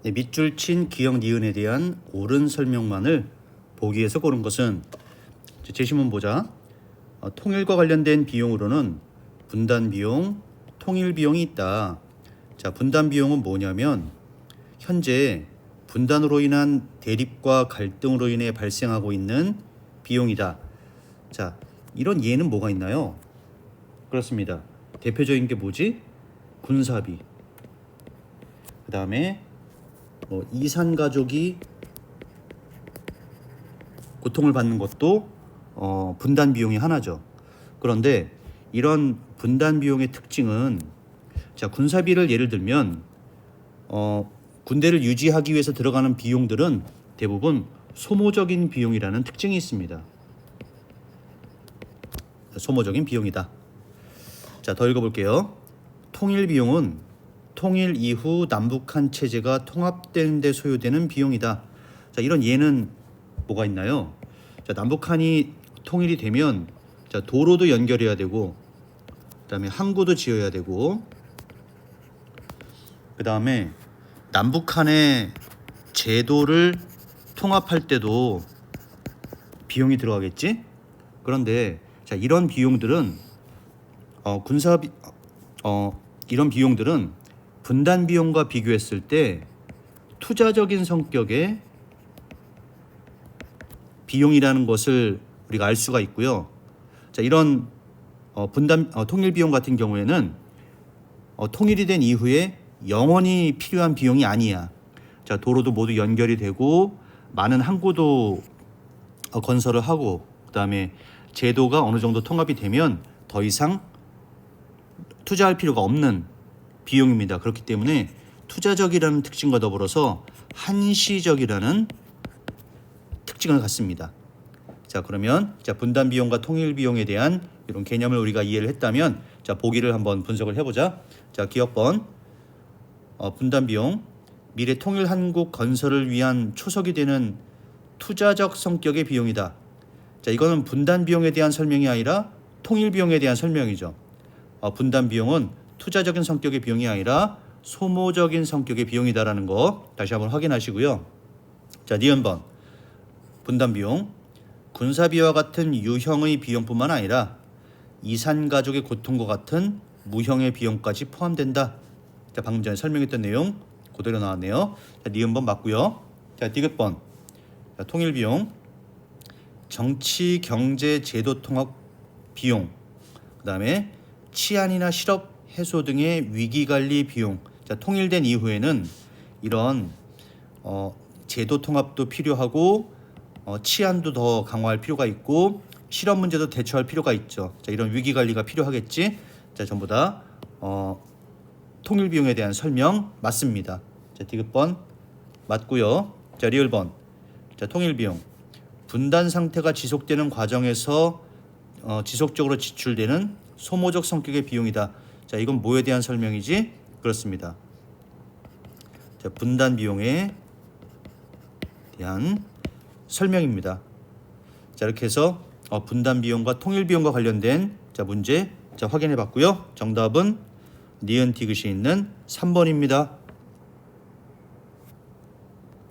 네, 밑줄 친 기역 니은에 대한 옳은 설명만을 보기에서 고른 것은 제시문 보자. 통일과 관련된 비용으로는 분단 비용, 통일 비용이 있다. 자, 분단 비용은 뭐냐면 현재 분단으로 인한 대립과 갈등으로 인해 발생하고 있는 비용이다. 자, 이런 예는 뭐가 있나요? 그렇습니다. 대표적인 게 뭐지? 군사비. 그 다음에 이산 가족이 고통을 받는 것도 분단 비용이 하나죠. 그런데 이런 분단 비용의 특징은, 자, 군사비를 예를 들면 군대를 유지하기 위해서 들어가는 비용들은 대부분 소모적인 비용이라는 특징이 있습니다. 소모적인 비용이다. 자, 더 읽어볼게요. 통일 비용은 통일 이후 남북한 체제가 통합되는 데 소요되는 비용이다. 자, 이런 예는 뭐가 있나요? 자, 남북한이 통일이 되면 자, 도로도 연결해야 되고, 그다음에 항구도 지어야 되고, 그다음에 남북한의 제도를 통합할 때도 비용이 들어가겠지? 그런데 자, 이런 비용들은 이런 비용들은 분단 비용과 비교했을 때 투자적인 성격의 비용이라는 것을 우리가 알 수가 있고요. 자, 이런 통일 비용 같은 경우에는 통일이 된 이후에 영원히 필요한 비용이 아니야. 자, 도로도 모두 연결이 되고 많은 항구도 건설을 하고, 그다음에 제도가 어느 정도 통합이 되면 더 이상 투자할 필요가 없는 비용입니다. 그렇기 때문에 투자적이라는 특징과 더불어서 한시적이라는 특징을 갖습니다. 자, 그러면 자, 분단 비용과 통일 비용에 대한 이런 개념을 우리가 이해를 했다면, 자, 보기를 한번 분석을 해보자. 자, 기억번 분단 비용, 미래 통일 한국 건설을 위한 초석이 되는 투자적 성격의 비용이다. 자, 이거는 분단 비용에 대한 설명이 아니라 통일 비용에 대한 설명이죠. 분단 비용은 투자적인 성격의 비용이 아니라 소모적인 성격의 비용이다라는 거 다시 한번 확인하시고요. 자, 니은번 분단 비용, 군사비와 같은 유형의 비용뿐만 아니라 이산 가족의 고통과 같은 무형의 비용까지 포함된다. 자, 방금 전에 설명했던 내용 그대로 나왔네요. 자, 니은번 맞고요. 자, 디귿번 통일 비용, 정치, 경제, 제도 통합 비용, 그 다음에 치안이나 실업 해소 등의 위기 관리 비용. 자, 통일된 이후에는 이런 제도 통합도 필요하고 치안도 더 강화할 필요가 있고 실업 문제도 대처할 필요가 있죠. 자, 이런 위기 관리가 필요하겠지. 자, 전부 다 통일 비용에 대한 설명 맞습니다. 자, 디귿번 맞고요. 자, 리을번 자, 통일 비용, 분단 상태가 지속되는 과정에서 지속적으로 지출되는 소모적 성격의 비용이다. 자, 이건 뭐에 대한 설명이지? 그렇습니다. 자, 분단 비용에 대한 설명입니다. 자, 이렇게 해서 분단 비용과 통일 비용과 관련된 자, 문제 자, 확인해 봤고요. 정답은 니은 디귿이 있는 3번입니다.